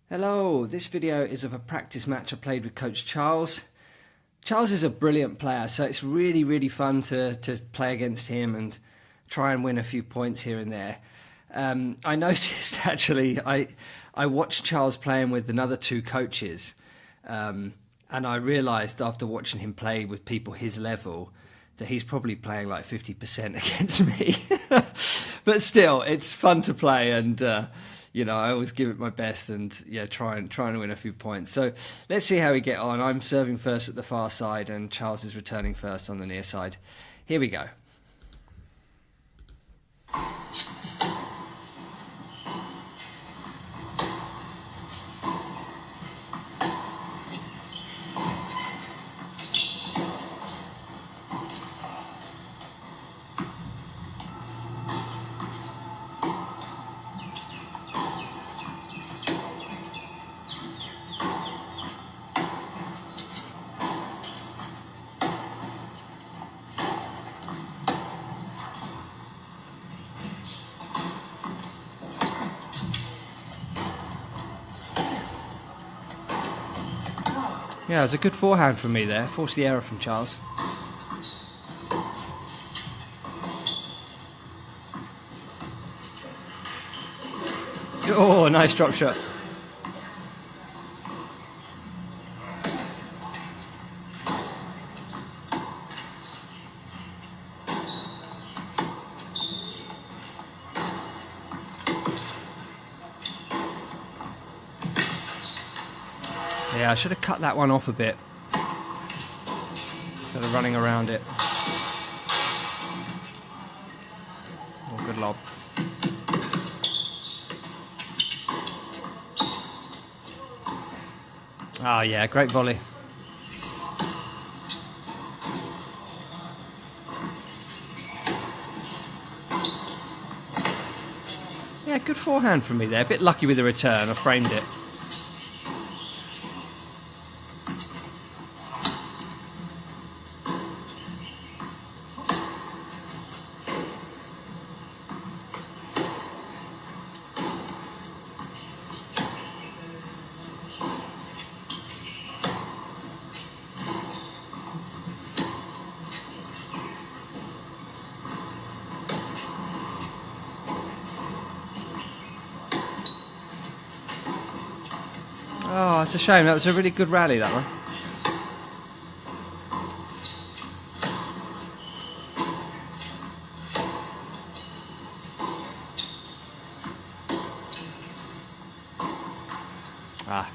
Hello, this video is of a practice match I played with Coach Charles. Charles is a brilliant player, so it's really fun to play against him and try and win a few points here and there. I noticed actually, I watched Charles playing with another two coaches, and I realised after watching him play with people his level that he's probably playing like 50% against me. But still, it's fun to play, and I always give it my best, and trying to win a few points. So let's see how we get on. I'm serving first at the far side, and Charles is returning first on the near side. Here we go. Yeah, it was a good forehand from me there. Forced the error from Charles. Oh, nice drop shot. Yeah, I should have cut that one off a bit instead of running around it. Oh, good lob. Ah, yeah, great volley. Yeah, good forehand from me there. A bit lucky with the return. I framed it. Oh, it's a shame. That was a really good rally, that one. Ah.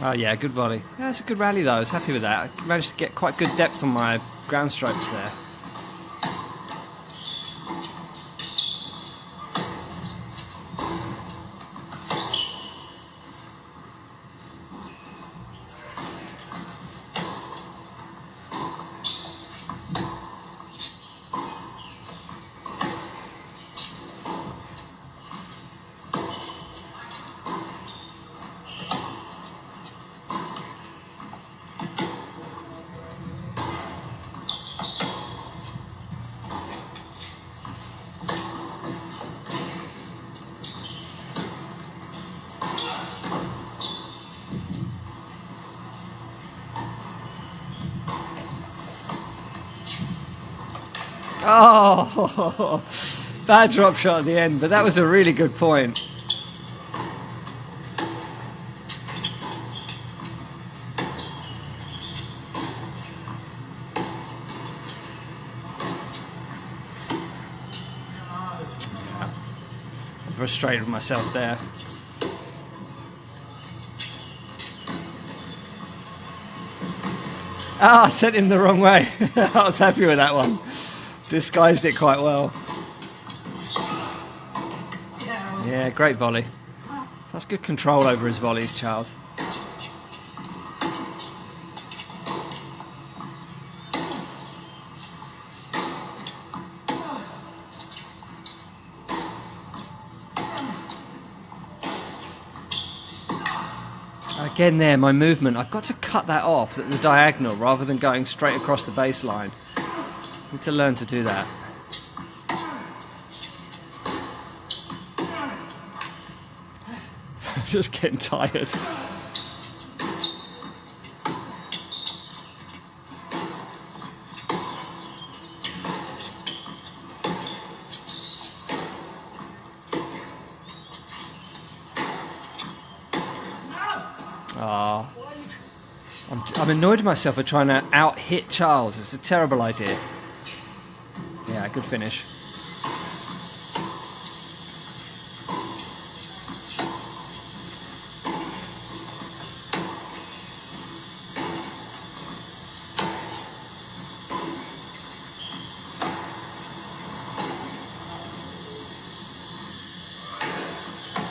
Oh yeah, good volley. Yeah, that's a good rally though. I was happy with that. I managed to get quite good depth on my ground strokes there. Oh, bad drop shot at the end, but that was a really good point. Yeah. I'm frustrated with myself there. Ah, I sent him the wrong way. I was happy with that one. Disguised it quite well. Yeah, great volley. That's good control over his volleys, Charles. again there, my movement, I've got to cut that off at the diagonal rather than going straight across the baseline. I need to learn to do that. I'm just getting tired. I'm annoyed at myself for trying to out-hit Charles. It's a terrible idea. Yeah, good finish.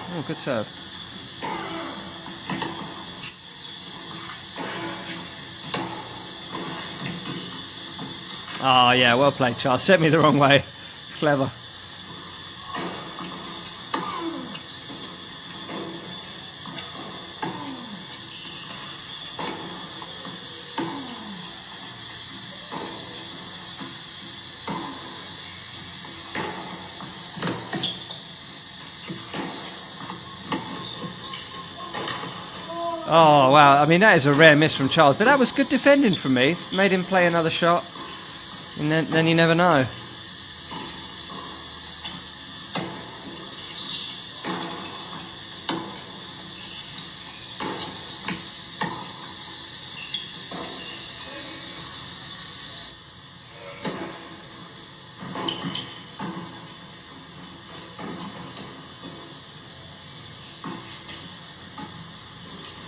Oh, good serve. Oh, yeah, well played, Charles. Set me the wrong way. It's clever. Oh, wow. I mean, that is a rare miss from Charles. But that was good defending from me. Made him play another shot. And then you never know.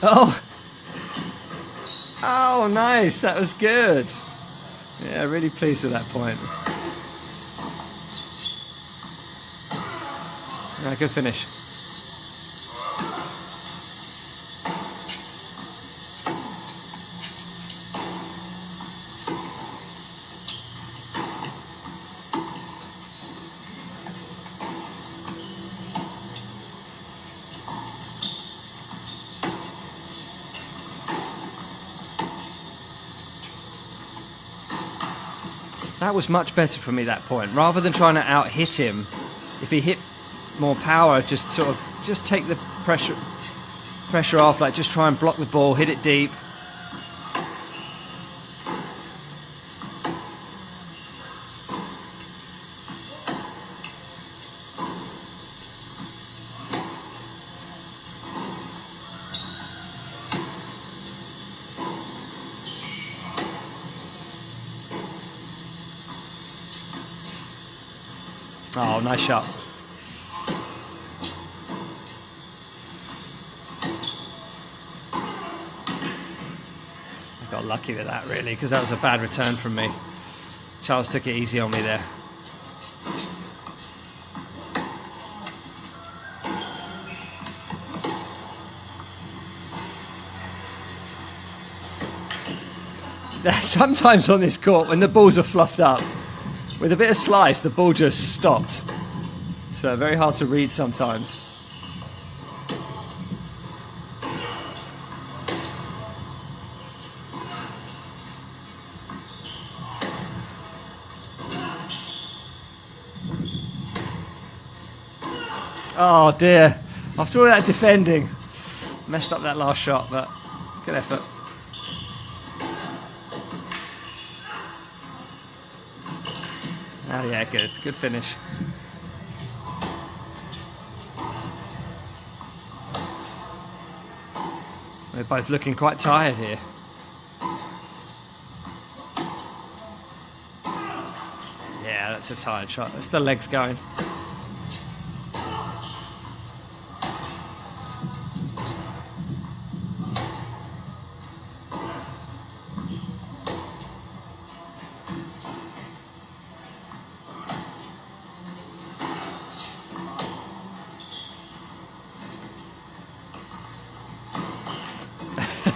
Oh! Oh, nice. That was good. Yeah, really pleased with that point. Yeah, good finish. That was much better for me, that point. Rather than trying to out-hit him, if he hit more power, just sort of, just take the pressure off, like just try and block the ball, hit it deep. Oh, nice shot. I got lucky with that, really, because that was a bad return from me. Charles took it easy on me there. Sometimes on this court, when the balls are fluffed up, with a bit of slice, the ball just stops. So very hard to read sometimes. Oh dear. After all that defending, messed up that last shot, but good effort. Oh yeah, good finish. We're both looking quite tired here. Yeah, that's a tired shot. That's the legs going.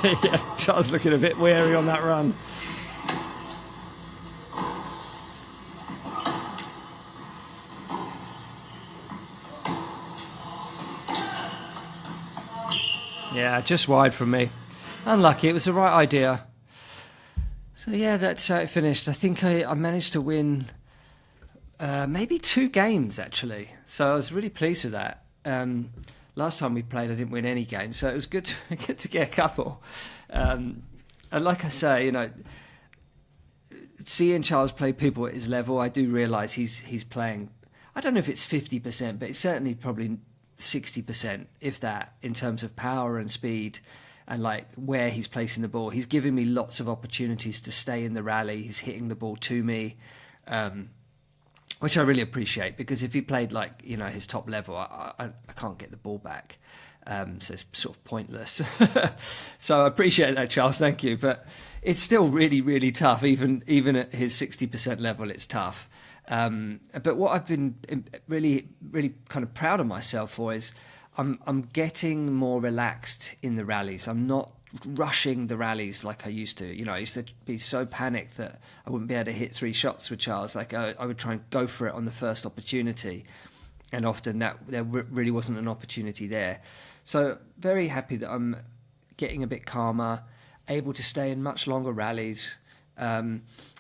Yeah, Charles looking a bit wary on that run. Yeah, just wide from me. Unlucky. It was the right idea. So yeah, that's how it finished. I think I managed to win maybe 2 games actually. So I was really pleased with that. Last time we played, I didn't win any games, so it was good to get a couple. And like I say, seeing Charles play people at his level, I do realise he's playing. I don't know if it's 50%, but it's certainly probably 60%, if that, in terms of power and speed and like where he's placing the ball. He's giving me lots of opportunities to stay in the rally. He's hitting the ball to me, which I really appreciate, because if he played like his top level, I can't get the ball back. So it's sort of pointless. So I appreciate that, Charles. Thank you. But it's still really, really tough. Even at his 60% level, it's tough. But what I've been really, really kind of proud of myself for is I'm getting more relaxed in the rallies. I'm not rushing the rallies like I used to. I used to be so panicked that I wouldn't be able to hit 3 shots with Charles. Like I would try and go for it on the first opportunity, and often there really wasn't an opportunity there. So very happy that I'm getting a bit calmer, able to stay in much longer rallies.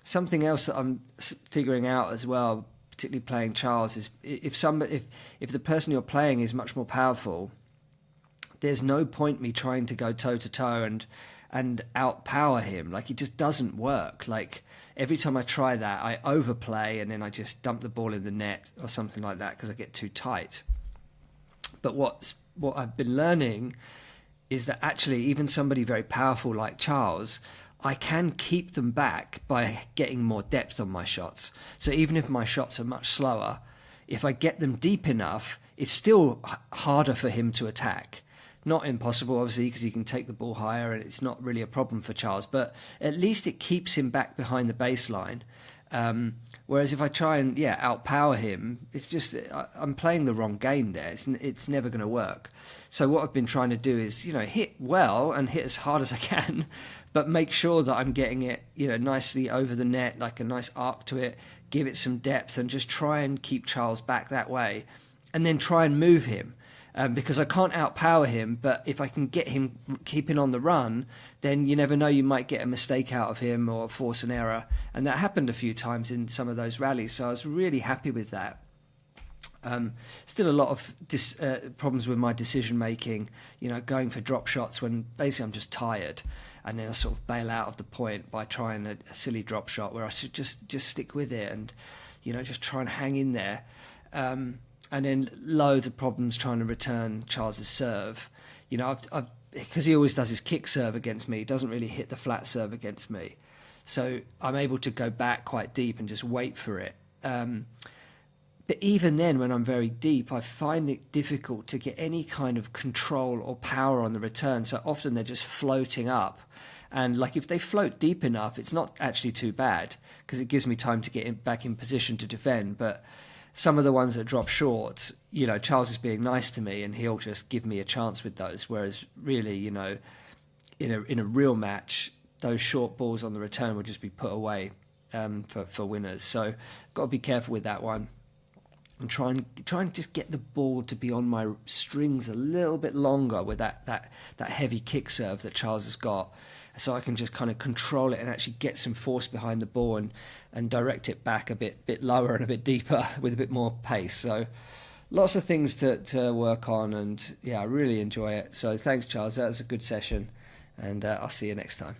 Something else that I'm figuring out as well, particularly playing Charles, is if the person you're playing is much more powerful, there's no point me trying to go toe to toe and outpower him. Like, it just doesn't work. Like, every time I try that, I overplay and then I just dump the ball in the net or something like that because I get too tight. But what I've been learning is that actually even somebody very powerful like Charles, I can keep them back by getting more depth on my shots. So even if my shots are much slower, if I get them deep enough, it's still harder for him to attack. Not impossible, obviously, because he can take the ball higher and it's not really a problem for Charles, but at least it keeps him back behind the baseline. Whereas if I try and outpower him, it's just I'm playing the wrong game there. It's never going to work. So what I've been trying to do is hit well and hit as hard as I can, but make sure that I'm getting it nicely over the net, like a nice arc to it, give it some depth, and just try and keep Charles back that way, and then try and move him. Because I can't outpower him, but if I can get him keeping on the run, then you never know, you might get a mistake out of him or force an error. And that happened a few times in some of those rallies, so I was really happy with that. Still a lot of problems with my decision making, going for drop shots when basically I'm just tired, and then I sort of bail out of the point by trying a silly drop shot where I should just stick with it and just try and hang in there. And then loads of problems trying to return Charles's serve. Because he always does his kick serve against me, he doesn't really hit the flat serve against me. So I'm able to go back quite deep and just wait for it. But even then, when I'm very deep, I find it difficult to get any kind of control or power on the return. So often they're just floating up. And like, if they float deep enough, it's not actually too bad because it gives me time to get back in position to defend. But some of the ones that drop short, Charles is being nice to me and he'll just give me a chance with those. Whereas really, in a real match, those short balls on the return will just be put away for winners. So got to be careful with that one. And try and just get the ball to be on my strings a little bit longer with that heavy kick serve that Charles has got, so I can just kind of control it and actually get some force behind the ball and direct it back a bit lower and a bit deeper with a bit more pace. So lots of things to work on, and I really enjoy it. So thanks, Charles. That was a good session, and I'll see you next time.